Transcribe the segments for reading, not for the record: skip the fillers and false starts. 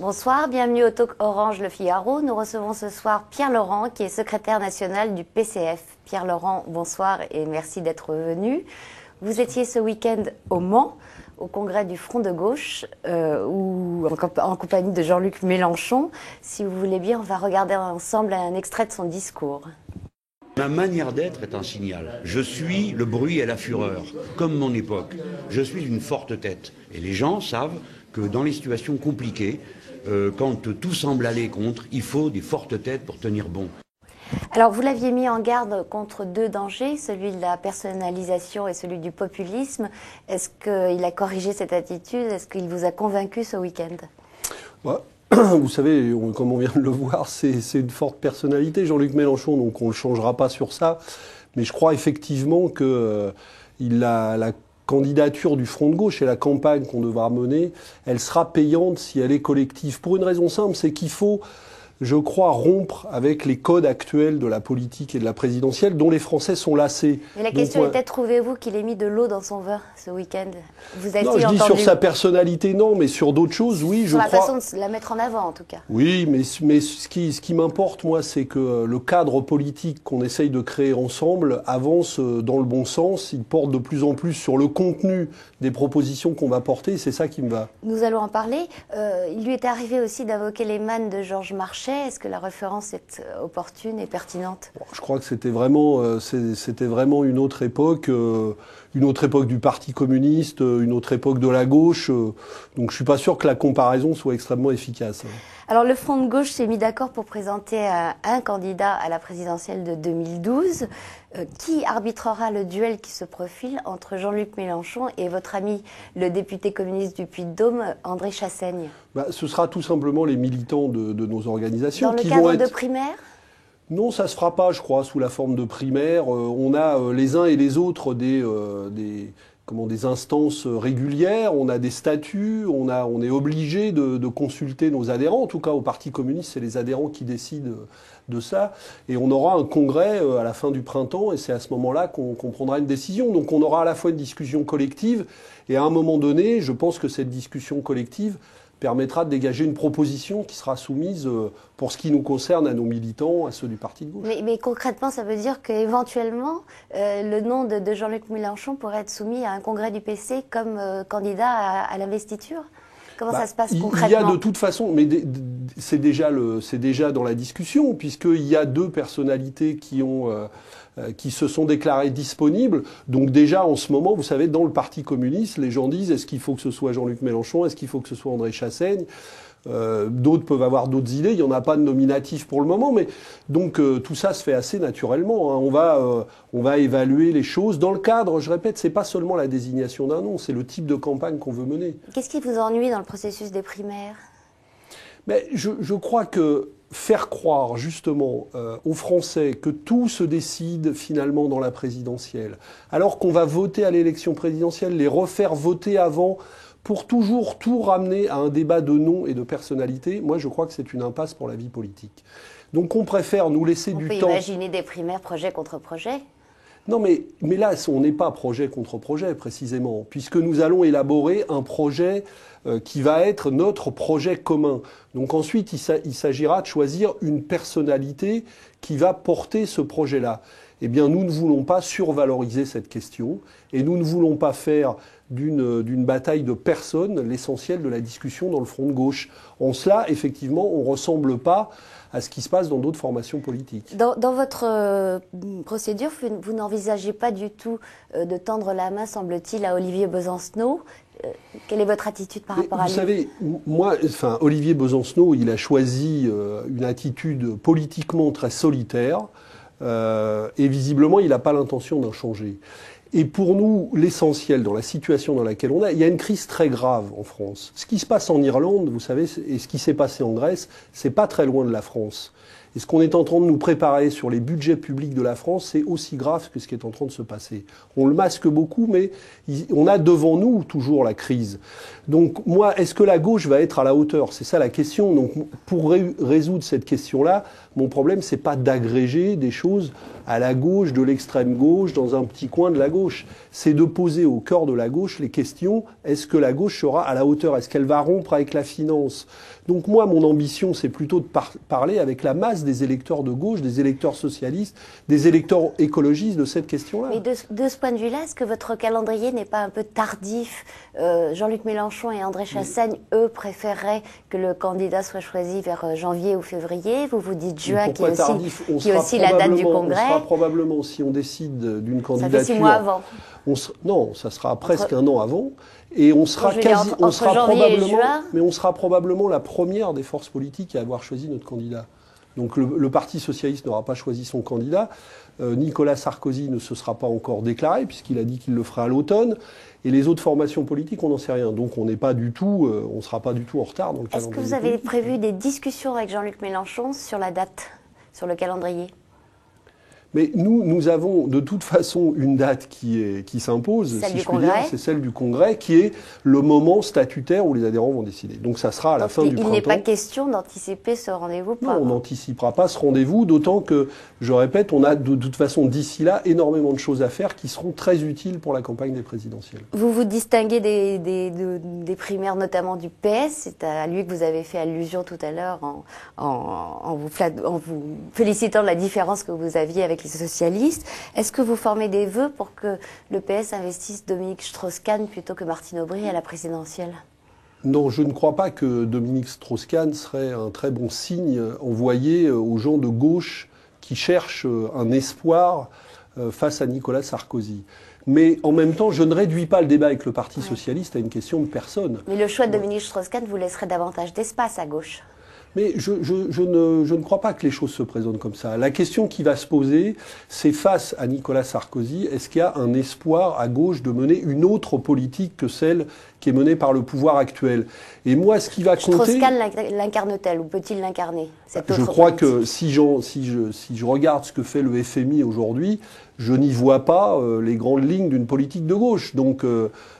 Bonsoir, bienvenue au Talk Orange Le Figaro. Nous recevons ce soir Pierre Laurent, qui est secrétaire national du PCF. Pierre Laurent, bonsoir et merci d'être venu. Vous étiez ce week-end au Mans, au congrès du Front de Gauche, en compagnie de Jean-Luc Mélenchon. Si vous voulez bien, on va regarder ensemble un extrait de son discours. Ma manière d'être est un signal. Je suis le bruit et la fureur, comme mon époque. Je suis une forte tête. Et les gens savent que dans les situations compliquées, quand tout semble aller contre, il faut des fortes têtes pour tenir bon. Alors, vous l'aviez mis en garde contre deux dangers, celui de la personnalisation et celui du populisme. Est-ce qu'il a corrigé cette attitude? Est-ce qu'il vous a convaincu ce week-end? Vous savez, comme on vient de le voir, c'est une forte personnalité, Jean-Luc Mélenchon, donc on ne le changera pas sur ça. Mais je crois effectivement que la candidature du Front de Gauche et la campagne qu'on devra mener, elle sera payante si elle est collective. Pour une raison simple, c'est qu'il faut, je crois, rompre avec les codes actuels de la politique et de la présidentielle dont les Français sont lassés. Mais la question était, trouvez-vous qu'il ait mis de l'eau dans son vin ce week-end? Vous avez Non, je dis sur sa personnalité, non, mais sur d'autres choses, oui, je crois. Sur la façon de la mettre en avant, en tout cas. Oui, mais ce qui m'importe, moi, c'est que le cadre politique qu'on essaye de créer ensemble avance dans le bon sens. Il porte de plus en plus sur le contenu des propositions qu'on va porter, c'est ça qui me va. Nous allons en parler. Il lui est arrivé aussi d'invoquer les mannes de Georges Marchais. Est-ce que la référence est opportune et pertinente? Je crois que c'était vraiment une autre époque du Parti communiste, une autre époque de la gauche. Donc je suis pas sûr que la comparaison soit extrêmement efficace. Alors le Front de Gauche s'est mis d'accord pour présenter un candidat à la présidentielle de 2012. Qui arbitrera le duel qui se profile entre Jean-Luc Mélenchon et votre ami, le député communiste du Puy-de-Dôme, André Chassaigne? Ce sera tout simplement les militants de nos organisations. Dans le cadre de primaires? Non, ça se fera pas, je crois, sous la forme de primaires. On a les uns et les autres des instances régulières, on a des statuts, on est obligé de consulter nos adhérents. En tout cas, au Parti communiste, c'est les adhérents qui décident de ça. Et on aura un congrès à la fin du printemps, et c'est à ce moment-là qu'on prendra une décision. Donc on aura à la fois une discussion collective, et à un moment donné, je pense que cette discussion collective permettra de dégager une proposition qui sera soumise, pour ce qui nous concerne, à nos militants, à ceux du Parti de gauche. Mais concrètement, ça veut dire qu'éventuellement, le nom de Jean-Luc Mélenchon pourrait être soumis à un congrès du PC comme candidat à l'investiture? Comment ça se passe concrètement? Il y a de toute façon, mais c'est déjà dans la discussion, puisqu'il y a deux personnalités qui se sont déclarées disponibles. Donc déjà, en ce moment, vous savez, dans le Parti communiste, les gens disent, est-ce qu'il faut que ce soit Jean-Luc Mélenchon? Est-ce qu'il faut que ce soit André Chassaigne? D'autres peuvent avoir d'autres idées. Il n'y en a pas de nominatif pour le moment, mais donc tout ça se fait assez naturellement. Hein. On va évaluer les choses dans le cadre. Je répète, c'est pas seulement la désignation d'un nom, c'est le type de campagne qu'on veut mener. Qu'est-ce qui vous ennuie dans le processus des primaires? Mais je crois que faire croire justement aux Français que tout se décide finalement dans la présidentielle, alors qu'on va voter à l'élection présidentielle, les refaire voter avant, pour toujours tout ramener à un débat de nom et de personnalité, moi je crois que c'est une impasse pour la vie politique. Donc on préfère nous laisser du temps. On peut imaginer des primaires projet contre projet? Non mais là, on n'est pas projet contre projet précisément, puisque nous allons élaborer un projet qui va être notre projet commun. Donc ensuite, il s'agira de choisir une personnalité qui va porter ce projet-là. Eh bien, nous ne voulons pas survaloriser cette question et nous ne voulons pas faire d'une bataille de personnes l'essentiel de la discussion dans le Front de gauche. En cela, effectivement, on ne ressemble pas à ce qui se passe dans d'autres formations politiques. Dans votre procédure, vous n'envisagez pas du tout de tendre la main, semble-t-il, à Olivier Besancenot. Quelle est votre attitude par rapport à lui? Vous savez, Olivier Besancenot, il a choisi une attitude politiquement très solitaire et visiblement, il n'a pas l'intention d'en changer. Et pour nous, l'essentiel dans la situation dans laquelle on est, il y a une crise très grave en France. Ce qui se passe en Irlande, vous savez, et ce qui s'est passé en Grèce, c'est pas très loin de la France. Et ce qu'on est en train de nous préparer sur les budgets publics de la France, c'est aussi grave que ce qui est en train de se passer. On le masque beaucoup, mais on a devant nous toujours la crise. Donc moi, est-ce que la gauche va être à la hauteur? C'est ça la question. Donc pour résoudre cette question-là, mon problème, c'est pas d'agréger des choses à la gauche, de l'extrême gauche, dans un petit coin de la gauche. C'est de poser au cœur de la gauche les questions. Est-ce que la gauche sera à la hauteur? Est-ce qu'elle va rompre avec la finance? Donc moi, mon ambition, c'est plutôt de parler avec la masse des électeurs de gauche, des électeurs socialistes, des électeurs écologistes de cette question-là. Mais de ce point de vue-là, est-ce que votre calendrier n'est pas un peu tardif? Jean-Luc Mélenchon et André Chassaigne, eux, préféreraient que le candidat soit choisi vers janvier ou février. Vous vous dites juin, qui est aussi la date du Congrès. On sera probablement, si on décide d'une candidature... Ça fait 6 mois avant. Non, ça sera presque un an avant. Et on sera probablement la première des forces politiques à avoir choisi notre candidat. Donc le Parti socialiste n'aura pas choisi son candidat. Nicolas Sarkozy ne se sera pas encore déclaré puisqu'il a dit qu'il le fera à l'automne. Et les autres formations politiques, on n'en sait rien. Donc on n'est pas du tout, on sera pas du tout en retard dans le calendrier. Est-ce que vous avez prévu des discussions avec Jean-Luc Mélenchon sur la date, sur le calendrier? Mais nous avons de toute façon une date qui s'impose, si je puis dire, c'est celle du Congrès, qui est le moment statutaire où les adhérents vont décider. Donc ça sera à la fin du printemps. Il n'est pas question d'anticiper ce rendez-vous? Non, on n'anticipera pas ce rendez-vous, d'autant que, je répète, on a de toute façon d'ici là énormément de choses à faire qui seront très utiles pour la campagne des présidentielles. Vous vous distinguez des primaires, notamment du PS, c'est à lui que vous avez fait allusion tout à l'heure en vous félicitant de la différence que vous aviez avec les socialistes. Est-ce que vous formez des vœux pour que le PS investisse Dominique Strauss-Kahn plutôt que Martine Aubry à la présidentielle? Non, je ne crois pas que Dominique Strauss-Kahn serait un très bon signe envoyé aux gens de gauche qui cherchent un espoir face à Nicolas Sarkozy. Mais en même temps, je ne réduis pas le débat avec le Parti socialiste à une question de personne. Mais le choix de Dominique Strauss-Kahn vous laisserait davantage d'espace à gauche? Mais je ne crois pas que les choses se présentent comme ça. La question qui va se poser, c'est face à Nicolas Sarkozy, est-ce qu'il y a un espoir à gauche de mener une autre politique que celle qui est menée par le pouvoir actuel? Et moi, ce qui va compter... Strauss-Kahn l'incarne-t-elle ou peut-il l'incarner? Je crois que si je regarde ce que fait le FMI aujourd'hui, je n'y vois pas les grandes lignes d'une politique de gauche. Donc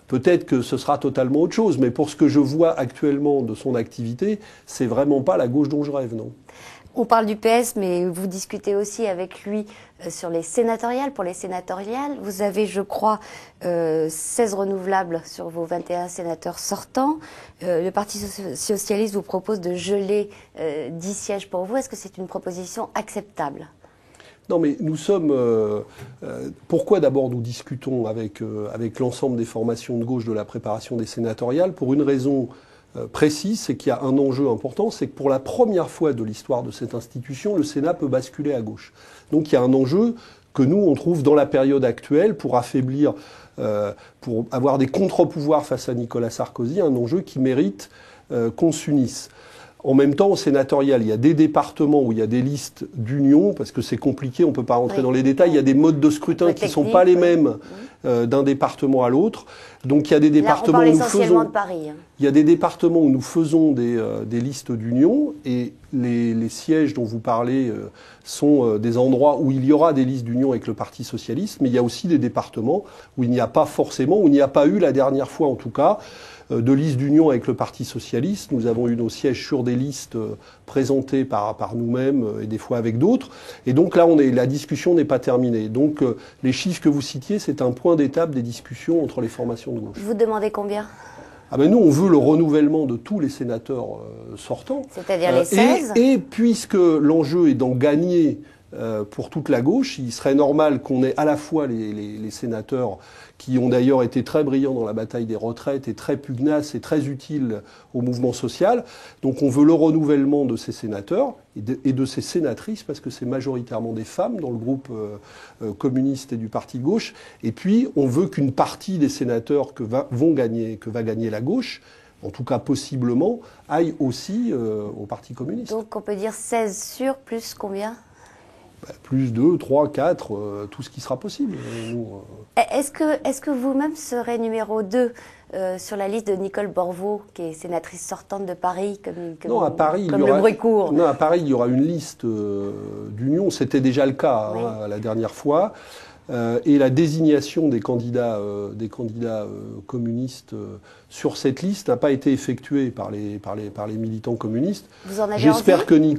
peut-être que ce sera totalement autre chose. Mais pour ce que je vois actuellement de son activité, c'est vraiment pas la gauche dont je rêve, non. On parle du PS, mais vous discutez aussi avec lui sur les sénatoriales. Pour les sénatoriales, vous avez, je crois, 16 renouvelables sur vos 21 sénateurs sortants. Le Parti socialiste vous propose de geler 10 sièges pour vous. Est-ce que c'est une proposition acceptable ? Non, mais nous sommes... pourquoi d'abord nous discutons avec l'ensemble des formations de gauche de la préparation des sénatoriales? Pour une raison précise, c'est qu'il y a un enjeu important, c'est que pour la première fois de l'histoire de cette institution, le Sénat peut basculer à gauche. Donc il y a un enjeu que nous, on trouve dans la période actuelle pour affaiblir, pour avoir des contre-pouvoirs face à Nicolas Sarkozy, un enjeu qui mérite qu'on s'unisse. En même temps, au sénatorial, il y a des départements où il y a des listes d'union, parce que c'est compliqué, on ne peut pas rentrer dans les détails. Il y a des modes de scrutin qui ne sont pas les mêmes d'un département à l'autre. Donc il y a des départements où nous faisons, de Paris. Il y a des départements où nous faisons des listes d'union, et les sièges dont vous parlez sont des endroits où il y aura des listes d'union avec le Parti socialiste, mais il y a aussi des départements où il n'y a pas forcément, où il n'y a pas eu la dernière fois en tout cas, de listes d'union avec le Parti socialiste. Nous avons eu nos sièges sur des listes présentées par nous-mêmes et des fois avec d'autres. Et donc là, la discussion n'est pas terminée. Donc les chiffres que vous citiez, c'est un point d'étape des discussions entre les formations de gauche. Vous demandez combien ? Ah ben nous, on veut le renouvellement de tous les sénateurs sortants. C'est-à-dire les 16 et puisque l'enjeu est d'en gagner pour toute la gauche, il serait normal qu'on ait à la fois les sénateurs qui ont d'ailleurs été très brillants dans la bataille des retraites et très pugnaces et très utiles au mouvement social. Donc on veut le renouvellement de ces sénateurs et de ces sénatrices, parce que c'est majoritairement des femmes dans le groupe communiste et du parti de gauche. Et puis on veut qu'une partie des sénateurs que va gagner la gauche, en tout cas possiblement, aille aussi au Parti communiste. Donc on peut dire 16 sûrs plus combien ? plus 2, 3, 4, tout ce qui sera possible. Nous, Est-ce que vous-même serez numéro 2 sur la liste de Nicole Borvo, qui est sénatrice sortante de Paris, non, à Paris, comme le bruit court? Non, à Paris, il y aura une liste d'union. C'était déjà le cas Oui. la dernière fois. Et la désignation des candidats communistes sur cette liste n'a pas été effectuée par les militants communistes. Vous en avez J'espère envie?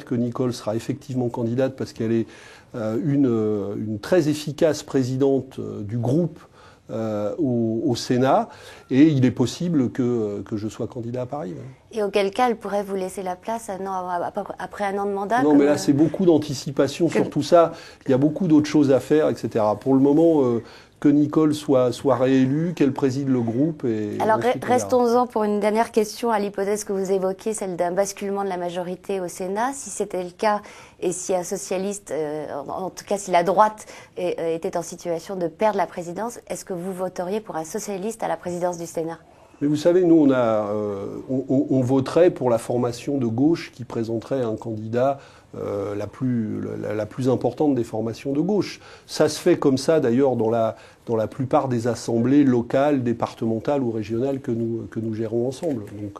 que Nicole sera effectivement candidate parce qu'elle est une très efficace présidente du groupe au Sénat, et il est possible que je sois candidat à Paris. Ouais. Et auquel cas, elle pourrait vous laisser la place après un an de mandat? Non, mais là, c'est beaucoup d'anticipation sur tout ça. Il y a beaucoup d'autres choses à faire, etc. Pour le moment, que Nicole soit réélue, qu'elle préside le groupe. Alors, restons-en pour une dernière question à l'hypothèse que vous évoquez, celle d'un basculement de la majorité au Sénat. Si c'était le cas, et si un socialiste, en tout cas si la droite était en situation de perdre la présidence, est-ce que vous voteriez pour un socialiste à la présidence du Sénat? Mais vous savez, nous, on voterait pour la formation de gauche qui présenterait un candidat la plus importante des formations de gauche. Ça se fait comme ça, d'ailleurs, dans la plupart des assemblées locales, départementales ou régionales que nous gérons ensemble. Donc,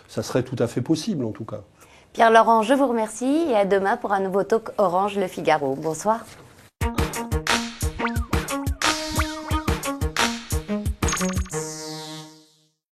ça serait tout à fait possible, en tout cas. Pierre Laurent, je vous remercie et à demain pour un nouveau talk Orange Le Figaro. Bonsoir.